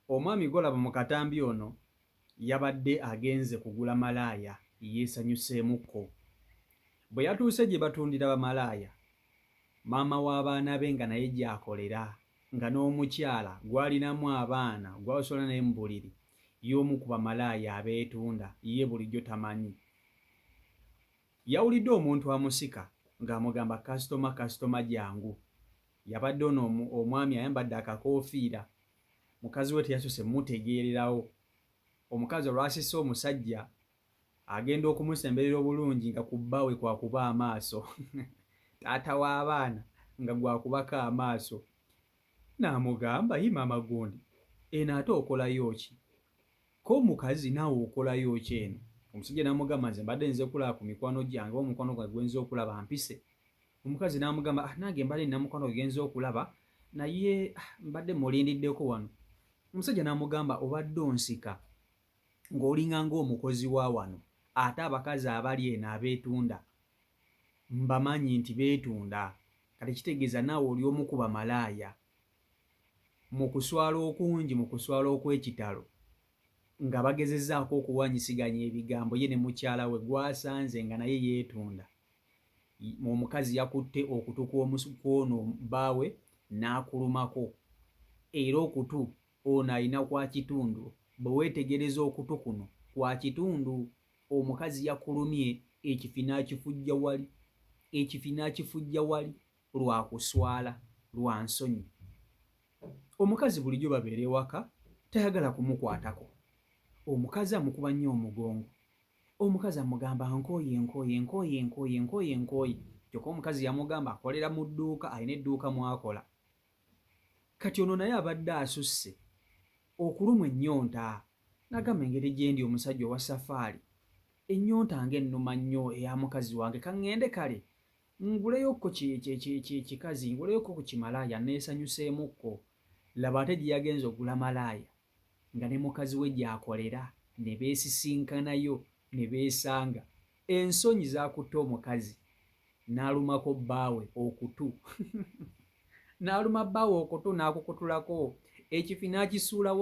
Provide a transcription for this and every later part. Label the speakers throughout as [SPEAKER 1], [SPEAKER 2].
[SPEAKER 1] omwami golaba mu katambi ono yabadde agenze kugula malaaya yeesanyuseemukko. Bwe yatuuse gye batundira bamalaaya, maama w'abaana be nga naye gy'akolera nga n'omukyala gw'alinamu abaana gw'asola naye mu buliri y'omu ku bamalaaya abeetunda ye bulijjo tamanyi. Yawulidde omuntu amusika ng'amugamba kasitoma jangu. Yabadde ono omwami ayambadde akakoofiira, mukazi we teyasose mutegeererawo. Omukazi olwasise omusajja agenda okumusemberera obulungi nga ku bbaawe kwakuba amaaso taata w'abaana nga gwakubako amaaso. N'amugamba, yi maama gundi, eno ate okolayo ki? Ko omukazi naawe okolayo ki eno? Omusajja n'amugamba, nze mbadde nze kulaba ku mikwano gyange, omukwano gwange gwenza okulaba mpise. Omukazi n'amugamba, nange mbadde nina mukwano gwenza okulaba naye mbadde mulindiddeko wano. Omusajja n'amugamba, obadde onsika ng'olinga ng'omukozi wa wano, ate abakazi abali eno abeetunda mbamanyi nti beetunda, kati kitegeeza naawe oli omu ku bamalaaya. Mu kuswala okungi, mu kuswala okw'ekitalo, nga bagezezzaako okuwanyisiganya ebigambo ye ne mukyala we gwasanze nga naye yeetunda. Omukazi yakutte okutu kw'ono bbaawe n'akulumako, era okutu ono alina kwa kitundu. Bwe weetegereza okutu kuno kwa kitundu, omukazi yakulumye ekifi n'akifujja wali lwa kuswala, lwa nsonyi. Omukazi bulijjo babeera ewaka tayagala kumukwatako. Omukazi amukuba nnyo omugongo. Omukazi amugamba nkooye. Kyokka omukazi yamugamba akolera mu dduuka, alina edduuka mw'akola. Kati ono naye abadde asusse okulumwa ennyonta. N'agamba engeri gye ndi omusajja owa safaari, ennyonta ng'ennuma nnyo eya mukazi wange, ka ŋŋende kale nguleyokko kikazi, nguleyokko ku kimalaaya neesanyuseemukko. Laba ate gye yagenza ogula malaaya nga ne mukazi we gy'akolera ne beesisinkanayo ne beesanga. Ensonyi zaakutte omukazi n'alumako bbaawe okutu n'aluma bbaawe okutu n'akukutulako, ekifi n'akisuula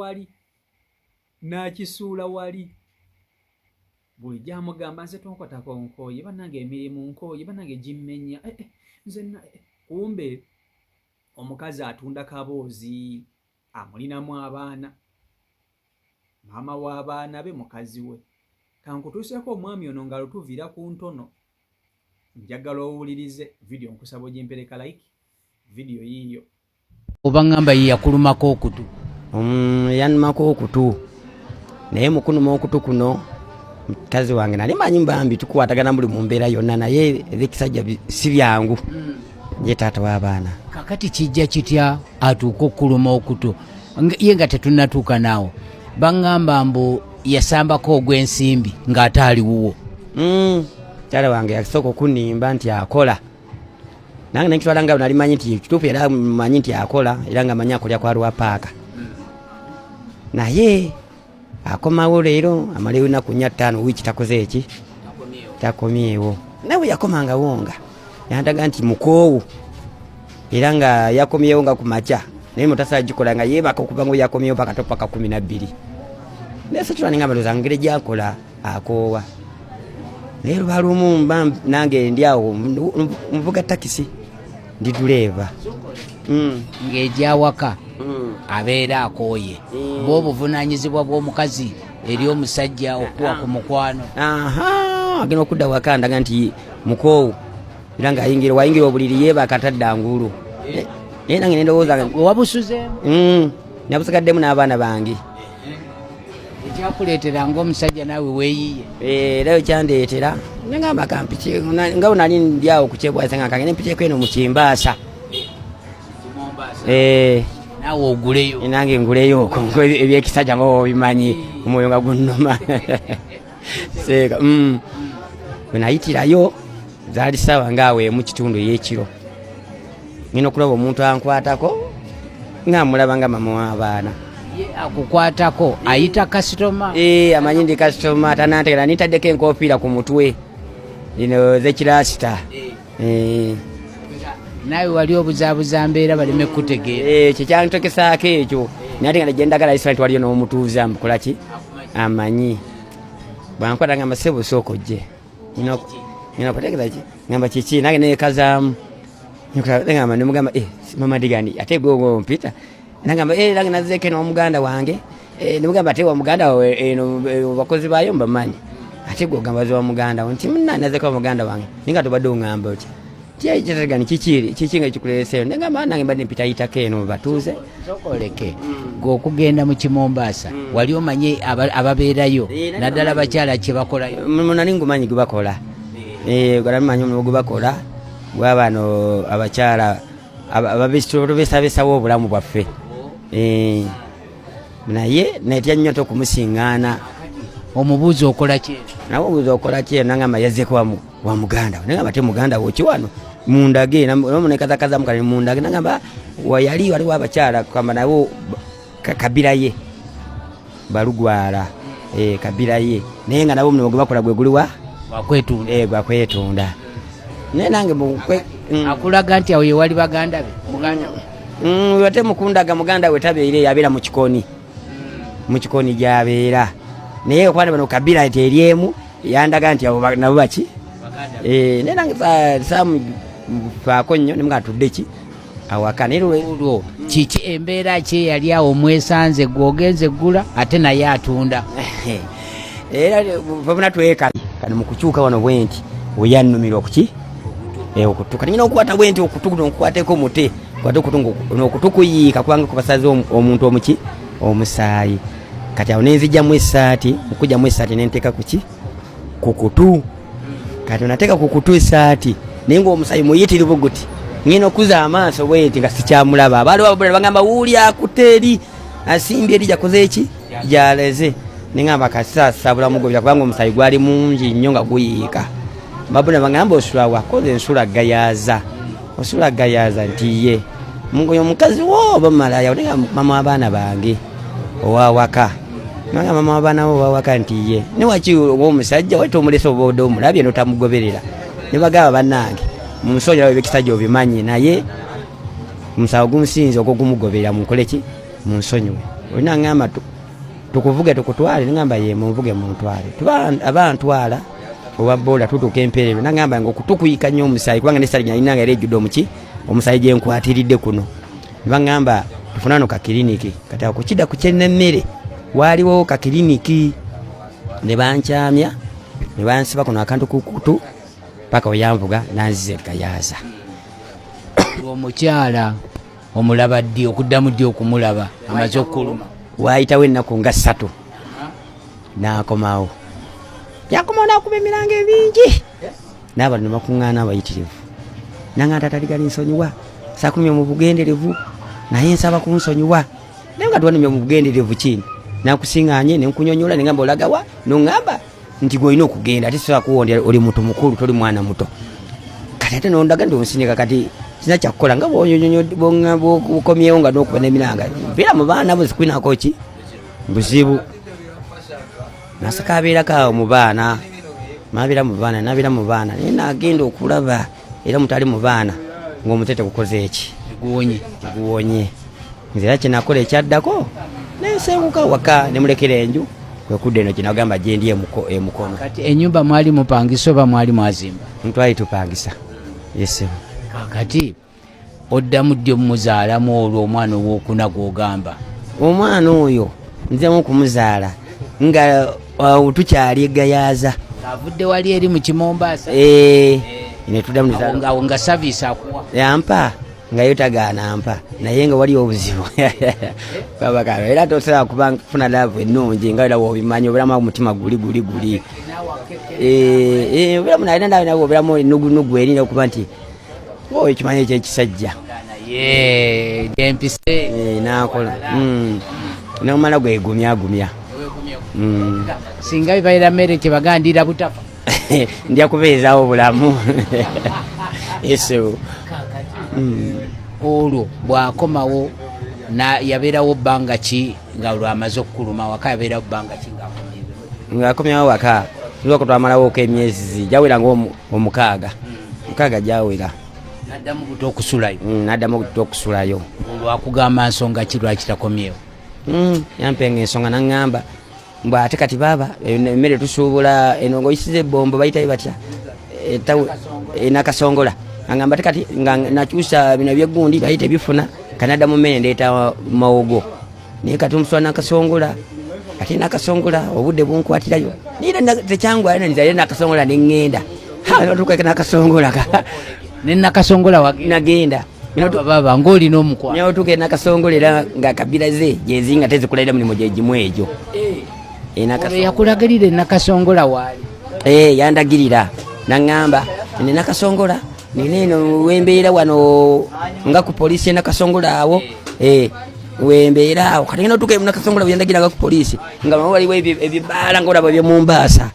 [SPEAKER 1] wali. Buli gy'amugamba, nze tonkwatako nkooye, bannange emirimu nkooye, bannange gimmenya, kumbe omukazi atunda kaboozi, amulinamu abaana, maama w'abaana be mukazi we. Kankutuuseko omwami ono nga lutuviira ku ntono. Njagala owulirize vidiyo, nkusaba ogimpereka like vidiyo yiiyo.
[SPEAKER 2] Oba ngamba ye yakulumako okutu.
[SPEAKER 3] Yanumako okutu, naye mukunuma okutu kuno mukazi wange nali manyi bambi tukwatagana buli mu mbeera yonna, naye eb'ekisajja si byangu. Ye taata w'abaana.
[SPEAKER 2] Kakati kijja kitya atuuka okuluma okutu ye nga tetunnatuuka naawo? Baŋŋamba mbu yasambako ogw'ensimbi ng'ate ali wuwo.
[SPEAKER 3] Kyala wange yasooka okunimba nti akola, nange nekitwala nga nali manyi nti kituufu, era manyi nti akola, era nga manyi akolya kwa Lwapaaka. Naye akomawo leero amalewo ennaku 4-5 wiiki takoze eki, takomyewo. Nawe yakomangawo nga yandaga nti mukoowu, era nga yakomyewo nga ku makya, naye mutasala gikola nga yeebaka okuva ngo yakomyewo paka 12. Nese kitwala nga balooza ngeri gyakola akoowa. Naye luba lumu nange ndi awo nvuga takisi, ndi duleeva
[SPEAKER 2] ng'egyawaka abeera akooye. Bwo obuvunaanyizibwa bw'omukazi eri omusajja okuwa ku mukwano.
[SPEAKER 3] Agenda okudda waka ndaga nti mukoowu, era wayingira obuliri yeebaka tadda ngulu. Naye nange nendowooza
[SPEAKER 2] wabusuzeemu.
[SPEAKER 3] Nabusigaddemu n'abaana bange.
[SPEAKER 2] Ekyakuleetera ng'omusajja naawe weeyiye.
[SPEAKER 3] Era ekyandeetera nengamba kampiki nga nali ndi awo ku Kyebwasi nga kagenda mpiteeko eno mu Kimbaasa.
[SPEAKER 2] Naawe oguleyo.
[SPEAKER 3] Nange nguleyo eby'ekisajja nga obimanyi, omwoyo nga gunnuma. Seeka bwe nayitirayo zaali ssaawa ngaawe mu kitundu ey'ekiro, ngenda okulaba omuntu ankwatako ng'amulaba nga mama w'abaana.
[SPEAKER 2] Akukwatako ayita kasitoma.
[SPEAKER 3] Amanyi ndi kasitoma, tanantegera nitaddeko enkofiira ku mutwe zino zekirasita.
[SPEAKER 2] Naawe wali obuzaabuza mbeera baleme kutegeera.
[SPEAKER 3] Ekyo kyantokesaako ekyo. nate nga nejendagala restaurant waliyo n'omutuuza mukola ki amanyi bwankwata ngamba sebo soko je ngina kutegeeza ki ngamba kiki nange neekazaamu ngamba nemugamba mama digani ate gwe mpita nangamba nange nazeeko n'omuganda wange nemugamba ate wa muganda wawe eno bakozi baayo mbamanyi ate gwe ogamba ze wa muganda wo nti muna nazeeko wa muganda wange ninga tobadde oŋŋamba oti tiyakitegani kiki nga ekikuleeseeyo nengamba nange mbadde mpita yitako eno batuuze
[SPEAKER 2] sokoleke gweokugenda mu Kimombasa wali omanye ababeerayo naddala abakyala kye bakolayo
[SPEAKER 3] nali ngumanyi gwe bakola galamumanyi omulimu gwe bakola gwabano abakyala ababesabesawo obulamu bwaffe naye netya nnyo tokumusiŋŋaana
[SPEAKER 2] omubuuzi okola ki
[SPEAKER 3] nawe obuuzi okola ki nangamba yazzeeko wa muganda we nangamba te muganda we okiwano mundage nomunekazakazamu kale mundage nangamba wayali waliwo abakyala kugamba nabo kabira ye balugwala kabira ye naye nga nabo omulimu gwe bakola gwe guliwa gwakwetunda naye nange
[SPEAKER 2] akulaga nti awo yewali baganda be muganda we
[SPEAKER 3] ate mukundaga muganda we tabeire yabeera mu kikoni gyabeera naye okwana bano kabira teryemu yandaga nti abo nabo baki naye nange samufaako nnyo nemuga tudde ki awaka
[SPEAKER 2] olwo kiki embeera ki yali awo mwesanze gwogenze gula ate naye atunda
[SPEAKER 3] era fabuna tweka kano mukukyuka wano bwenti oyannumira okuki okutuka nina okukwata bwenti okutukuno nkukwateko mute kwate okutukuyiika kubanga kubasaze omuntu omuki omusaayi kati awo nenzijjamu essaati okujjamu essaati nenteeka kuki kukutu kati onateeka kukutu essaati naye ngaomusaayi muyitirivu guti ngina okuza amaaso bwenti nga sikyamulaba abaaliwo bagamba wuuli akutte eri asimbye eri jakoze eki gyaleze nengamba kasasa bulamu gobya kubanga omusaayi gwali mungi nnyo nga guyiika babuna bagamba osula wakoze ensula gayaza nti ye mungoyo mukazi wo bamalaya otenga mama abaana bange owawaka nanga mama abaana bo wawaka nti ye niwaki omusajja wete omulesa obode omulabye notamugoberera nebagaba bannange mumusonyiwa webekisajja obimanyi naye musawo gumusinze okugumugoberera munkoleki munsonyiwe olina ngamba tukuvuge tukutwale nengamba ye munvuge muntwale abantwala owabola tutuka empeerero nangamba nga okutukuyika nnyo omusaayi kubanga nesali nyalinanga era ejjudde omuki omusaayi gyenkwatiridde kuno nebagamba tufunano kakiriniki kati akukidda ku kyennemmere waaliwo kakiriniki ne bankyamya ne bansiba kuno akantu kukutu paka weyanvuga nanzize gayaza
[SPEAKER 2] omukyala omulaba ddi okuddamu ddi okumulaba amaze okuluma
[SPEAKER 3] waayitawo ennaku nga 3 n'akomawo yakomawo n'akuba emirango ebingi n'abantu ne bakuŋŋaana abayitirivu nanga ntataligali nsonyiwa saakulumye mu bugenderevu naye nsaba kunsonyiwa naye nga twanumye mu bugenderevu kini nakusiŋŋaanye nenkunyonyola nengamba olagawa noŋŋamba nti gwolina okugenda ate sobola kuwondera oli muntu mukulu toli mwana muto kati ate nondaga ndi onsinika kati kina kyakukola nga bukomyewo nga nokuba n'emiranga mbeera mu baana buzikwinako ki buzibu nasaka abeerako mu baana nabeera mu baana naye nagenda okulaba era mutali mu baana ng'omutete gukoze eki guwonye nze era kyenakola ekyaddako nensenguka waka nemulekera enju kwekudde eno kinagamba gyendi emukono.
[SPEAKER 2] Kati ennyumba mwali mupangisa oba mwali mwazimba?
[SPEAKER 3] Twali tupangisa. Yes.
[SPEAKER 2] Kati oddamu ddi omuzaalamu olwo omwana owokuna gwogamba?
[SPEAKER 3] Omwana oyo nzemu kumuzaala nga tukyali egayaza.
[SPEAKER 2] Avudde wali eri mu Kimombasa?
[SPEAKER 3] Ne tuddamu nizaala.
[SPEAKER 2] Nga service akuwa?
[SPEAKER 3] Yampa nga yotagaana ampa naye nga wali obuzibu babaka era tosobola kufuna laavu ennungi nga era wobimanyi obulamu omutima guli obulamu naye nawe nawe obulamu enugunugu eri okuba nti ekimanyi ekyo ekisajja
[SPEAKER 2] empise
[SPEAKER 3] nakola nomala gwegumya
[SPEAKER 2] singa bibaira mmere kyebagandira butafa
[SPEAKER 3] ndya kubeezaawo obulamu eso
[SPEAKER 2] olwo bwakomawo yabeerawo bbanga ki nga lwamaze okukuluma waka yabeerawo bbanga ki
[SPEAKER 3] ngaakomyawo waka lwoko twamalawo emyezi jawera ng'omukaaga jawera
[SPEAKER 2] naddamu buto okusulayo
[SPEAKER 3] naddamu buto okusulayo
[SPEAKER 2] olwakugamba nsonga ki lwaki takomyewo
[SPEAKER 3] yampenga ensonga naŋŋamba mbw ate kati baba emmere tusuubula eno ng'oyisiza ebbombo bayitayo batya enakasongola aŋŋamba ate kati nga nakyusa bino byeggundi bayita ebifuna kanadda mu mmere ndeeta mawogo naye kati omusula nakasongola ate nakasongola obudde bunkwatirayo nira tekyangwala nizale nakasongola neŋŋenda natuuka nakasongola
[SPEAKER 2] nenakasongola
[SPEAKER 3] nagenda
[SPEAKER 2] baba ng'olina omukwano
[SPEAKER 3] nyotuke nakasongola era nga kabira ze jezinga tezikulalira mulimu gyegimu egyo
[SPEAKER 2] yakulagirira enakasongola waali
[SPEAKER 3] yandagirira naŋŋamba nenakasongola nino wembeera wano nga ku polisi enakasongola awo wembeera awo kati notuka nakasongola bweyandagiraga ku polisi nga waliwo ebibaala ngaolaba byomumbasa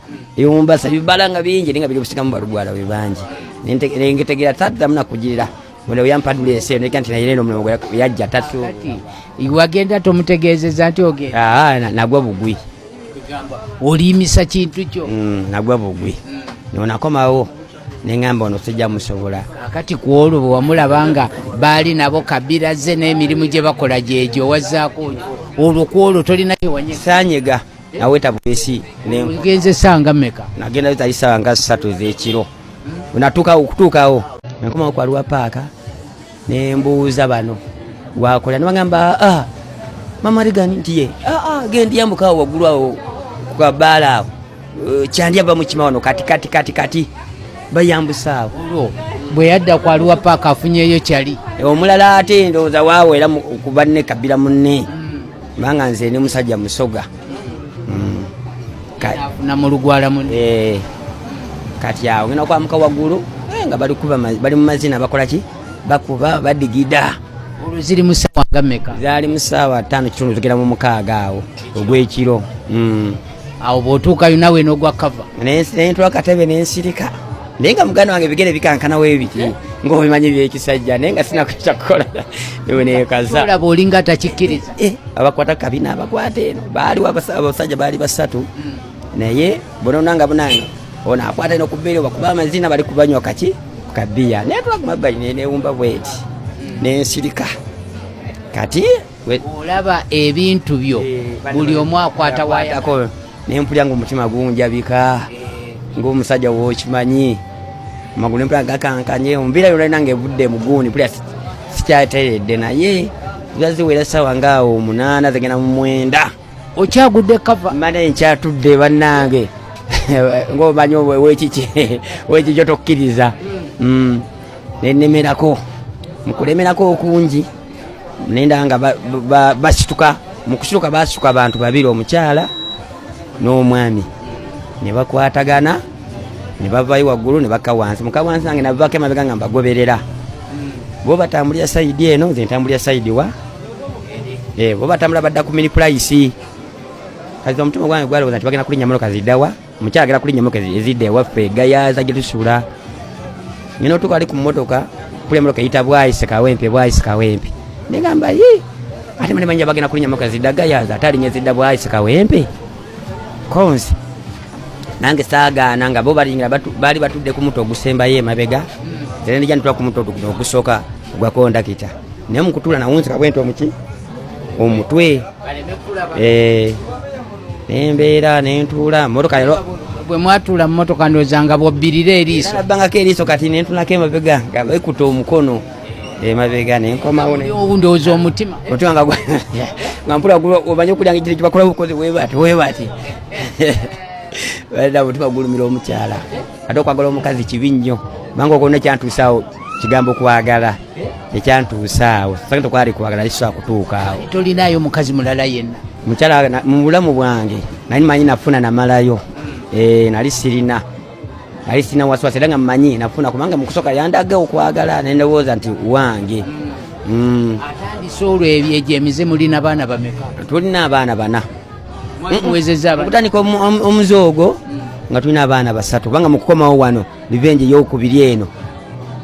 [SPEAKER 3] ebibaala nga bingi nga biri busikamu balugwala bwe bangi nengetegera taddamu nakugirira wena weyampadula ese neka nti naye omulimu yajja tatu
[SPEAKER 2] wagenda tomutegeezeza nti ogenda
[SPEAKER 3] nagwa bugwi
[SPEAKER 2] olimisa kintu kyo
[SPEAKER 3] nagwa bugwi nonakomawo neŋŋamba ono sijja musobola
[SPEAKER 2] akati ku olwo bwe wamulabanga baali nabo kabira ze n'emirimu gye bakola gyegyo wazzaako olwo ku olwo tolina kyewanyega
[SPEAKER 3] sanyega naweta bwesi
[SPEAKER 2] genze sanga meka
[SPEAKER 3] nagenda zitali sawa nga 3 z'ekiro okutuukawo nenkomawo kwaliwa paaka nembuuza bano wakola nebaŋŋamba mama Reagan nti ye gendi yambukawo waggulu awo kukabaala awo kyandyava mukima wano kati bayambusaawo
[SPEAKER 2] bwe yadda kwaliwa paaka afunyeyo kyali
[SPEAKER 3] omulala ate ndowooza waawera kuba ne kabira munne kubanga nze ne musajja musoga
[SPEAKER 2] afuna mu lugwala munne
[SPEAKER 3] kati awo ngenda kwamuka waggulu nga bali mu mazina bakolaki bakuba badigida
[SPEAKER 2] olwo ziri mu ssaawa nga mmeka
[SPEAKER 3] zaali mu ssaawa 5 zigera mu 6 awo ogw'ekiro
[SPEAKER 2] awo bw'otuukayo nawe n'ogwa kava
[SPEAKER 3] nentula katebe nensirika naye nga muganda wange bigere bikankanawo ebiti ng'obimanyi byekisajja naye nga sinakweta kukola ewe neekaza
[SPEAKER 2] olaba olinga takikkiriza
[SPEAKER 3] abakwata kabina abakwata eno baaliwo abasajja baali 3 naye bononanga bunanga ono akwata ino ku bbeere bakuba amazina bali kubanywa kaki kabiya netula ku mabbali newumba bweti nensirika kati
[SPEAKER 2] olaba ebintu byo buli omu akwata
[SPEAKER 3] wayako nempulya nga omutima gunjabika ng'omusajja wokimanyi amagulu nempulya gakankanye omubiira yona nange evudde muguuni pulya sikyateredde naye zaziwera sawa ngaawo 8 zigenda mu 9
[SPEAKER 2] okyagudde kava
[SPEAKER 3] mane nkyatudde bannange ng'omanyi wekikyo tokkiriza nenemerako mukulemerako okungi nenda nga basituka mukusituka basituka abantu 2 omukyala n'omwami ne bakwatagana ne bavayo waggulu ne bakka wansi mukawansi nange nabavako emabega nga mbagoberera bo batambulira sayidi eno nze ntambulira sayidi wa bo batambula badda ku mini price kazi omutima gwange gwalowooza nti bagenda kulinnya motoka ziddawa omukyala agenda kulinnya motoka ezidda ewaffe gayaza gye tusula ngena otuuka ali ku mmotoka kulya motoka eyita bwayise kawempe negamba ate manemanya bagenda kulinnya motoka zidda gayaza ate alinnya zidda bwayise kawempe konzi nange saagaana nga bo baali batudde ku muto ogusembayo emabega era ndija ntula ku muto ogusooka ogwa kondakita naye mukutula nawunzika bwenti omutwe nembeera nentuula motoka lero
[SPEAKER 2] bwe mwatuula mu motoka ndozanga bwobbirira eriiso
[SPEAKER 3] nabbangako eriiso kati nentulako emabega nga baikuta omukono emabega nenkomawo
[SPEAKER 2] ndowooza omutima
[SPEAKER 3] nga mpula omanye okulya nga ekiro kibakola bukozi webati balina omutima gulumira omukyala ate okwagala omukazi kibi nnyo banga okona ekyantuusaawo kigambo kwagala ekyantuusaawo sagenda okwali kwagala lisobola kutuukaawo
[SPEAKER 2] tolinayo mukazi mulala yenna
[SPEAKER 3] mukyala mu bulamu bwange nali manyi nafuna namalayo nali sirina waswasa era nga mmanyi nafuna kubanga mukusoka yandaga okwagala nendowooza nti wange
[SPEAKER 2] atandise olwo ebyo emize mulina baana bameka
[SPEAKER 3] tulina abaana 4
[SPEAKER 2] kutandika
[SPEAKER 3] omuzoogo nga tulina abaana 3 kubanga mukukomawo wano livenje eyokubiri eno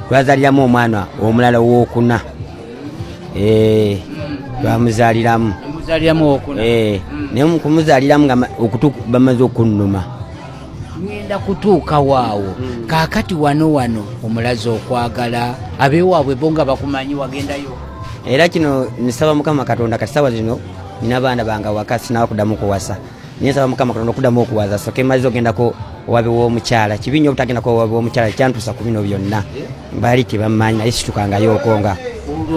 [SPEAKER 3] twazaliramu omwana omulala owokuna twamuzaliramu naye mukumuzaliramu nga bamaze okunnuma
[SPEAKER 2] ngenda kutuuka waawo kaakati wano omulaze okwagala abeewaabwe bo nga bakumanyi wagendayo
[SPEAKER 3] era kino nisaba Mukama Katonda kati sawa zino nina baana banga wakati nawe kuddamu kuwasa ninsaba mukama Katonda okuddamu okuwaza so kemaze ogendako owabe w'omukyala kibinyo obutagendako owabe w'omukyala kyantuusa ku bino byonna baali tebamanyi naye situkangayo okonga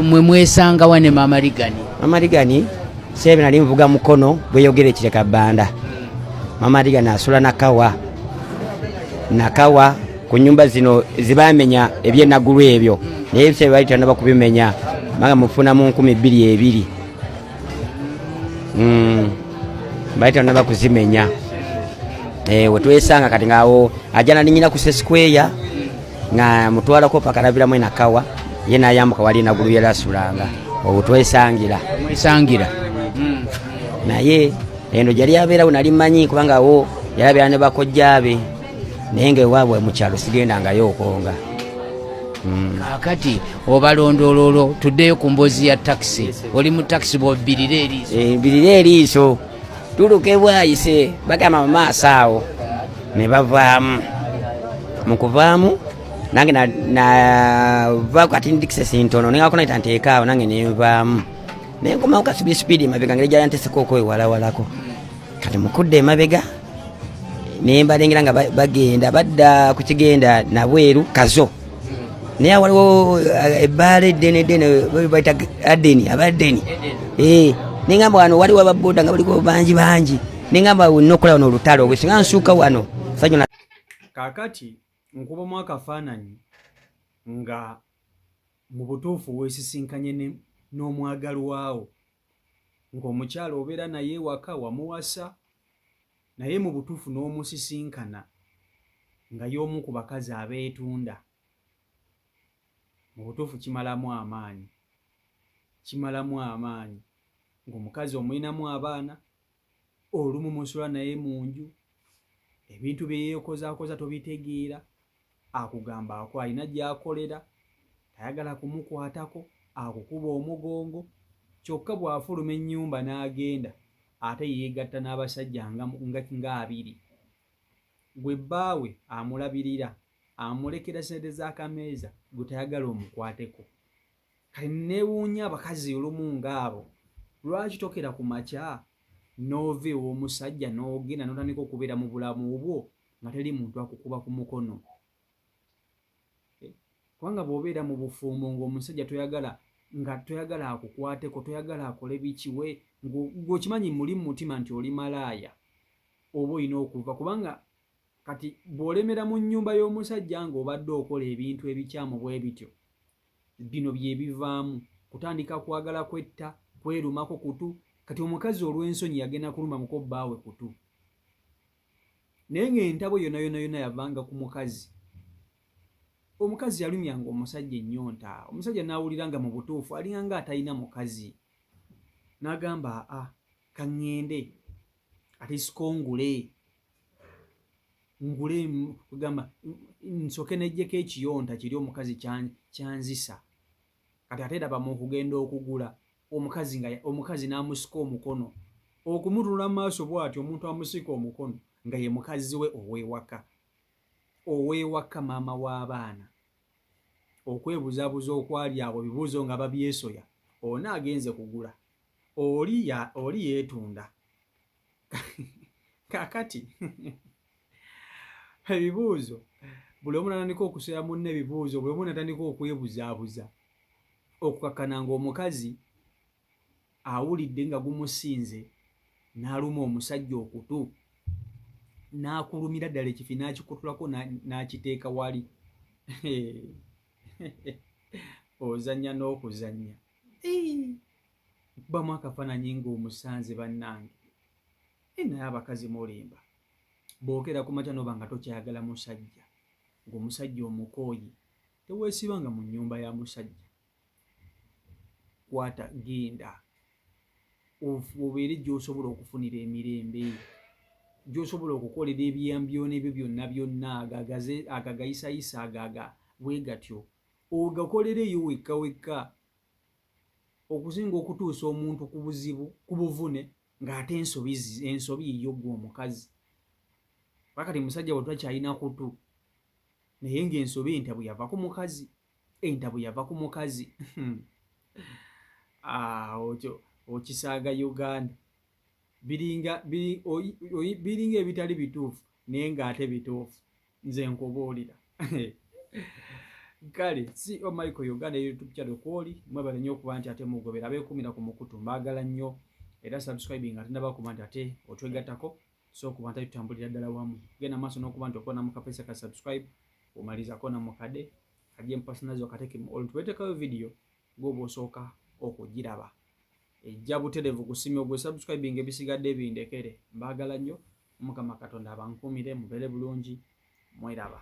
[SPEAKER 2] mwe mwesanga wane Mama Ligani sebe
[SPEAKER 3] nali mvuga mukono bweyogere kireka bbanda Mama Ligani asula nakawa ku nyumba zino zibamenya ebyenagulu ebyo naye sebe baali tannaba kubimenya manga mufuna mu 12,200 baali tannaba kuzimenya wetwesanga kati ngaawo ajana ninyina ku Square nga mutwalako paka nabiramu enakawa ye nayambuka wali enagulu yerasulanga obwo twesangira naye eno gyali abeerawo nali mmanyi kubanga awo yalabeera ne bakojjaabe naye nga ewaabwe mu kyalo sigendangayo okonga.
[SPEAKER 2] Akati obalondololo tuddeyo ku mbozi ya taxi oli mu taxi
[SPEAKER 3] birire eriiso tuluke bwayise bagamba mu maaso awo ne bavaamu mu kuvaamu nange nava kati ndikise sintono nengako naita nteekaawo nange nenvaamu naye nkomawo kasubi speed emabega ngeri gyali nteseko okwewalawalako kati mukudde emabega naye mbalengera nga bagenda badda ku kigenda nabweru kazo naye waliwo ebbaala eddene baita Adeni nengamba wano waliwo ababoda nga baliko bangi nengamba nokola wano olutalo obwesinga nsuuka wano sanyo
[SPEAKER 1] kakati nkubamu akafaananyi nga mu butuufu weesisinkanye n'omwagalwawo ng'omukyala obeera naye waka wamuwasa naye mu butuufu n'omusisinkana nga y'omu ku bakazi abeetunda mu butuufu kimalamu amaanyi ng'omukazi omulinamu abaana olumu musula naye mu nju ebintu bye yeekozaakoza tobitegeera akugamba ako alina gy'akolera tayagala kumukwatako akukuba omugongo kyokka bw'afuluma ennyumba n'agenda ate yeegatta n'abasajja nga 2 gwe bbaawe amulabirira amulekera sente z'akameeza gwe tayagala omukwateko kale neewuunya abakazi olumu ng'abo lwaki tokera ku makya n'ova ew'omusajja n'ogenda n'otandika okubeera mu bulamu bwo nga teri muntu akukuba ku mukono kubanga bw'obeera mu bufumbo ng'omusajja toyagala akukwateko toyagala akole bikiwe ng'okimanyi muli mu mutima nti oli malaaya oba olina okuva kubanga kati bw'olemera mu nnyumba y'omusajja ng'obadde okola ebintu ebikyamu bwe bityo bino bye bivaamu kutandika kwagala kwetta kwerumako kutu kati omukazi olw'ensonyi yagenda kuluma muko bbaawe kutu naye ng'entabo yonna yavanga ku mukazi omukazi yalumyanga omusajja ennyonta omusajja n'awulira nga mu butuufu alinga nga atalina mukazi n'agamba kaŋŋende ate sikongule ngule kugamba nsoke nejjeko ekiyonta kiri omukazi kyanzisa kati ate daba mu kugenda okugula omukazi n'amusika omukono okumutula mu maaso bw'atyo omuntu amusika omukono nga ye mukazi we oweewaka maama w'abaana okwebuzaabuza okwali abo bibuuzo nga babyesoya ono agenze kugula oli yeetunda kakati ebibuuzo buli omu natandika okusoya munne ebibuuzo buli omu natandika okwebuzaabuza okukakana ng'omukazi awulidde nga gumusinze n'aluma omusajja okutu n'akulumira ddala ekifi n'akikutulako n'akiteeka wali ozannya n'okuzannya kubamu akafaananyi ng'omusanze bannange naye abakazi mulimba bookera ku makya noba nga tokyayagala musajja ng'omusajja omukooyi teweesibanga mu nnyumba ya musajja kwata genda obeere gy'osobola okufunira emirembe gy'osobola okukolera ebyambyona ebyo byonna agagayisayisa agaga bwe gatyo ogakolereyo wekka okusinga okutuusa omuntu ku buzibu ku buvune ng'ate ensobi yiyo gwe omukazi pakati musajja bwe twakyalina kutu naye ng'ensobi entabu yava ku mukazi okyo okisaaga Uganda biringa ebitali bituufu naye ng'ate bituufu nze nkubuulira kale si Michael Uganda YouTube channel kwoli mwebale nnyo okuba nti ate mugobera abeekumira ku mukutu mbaagala nnyo era subscribing ate nabakuba nti ate otwegattako so okuba nti tutambulira ddala wamu genda maaso n'okuba nti okonamu kapesa ka subscribe omalizako na mukade kaje mpasinazo kateke olutwetekayo video gobo osooka okugiraba ejja buterevu kusimya obwe subscribing ebisigadde bindekere mbaagala nnyo Mukama Katonda abankumire mubere bulungi mweraba.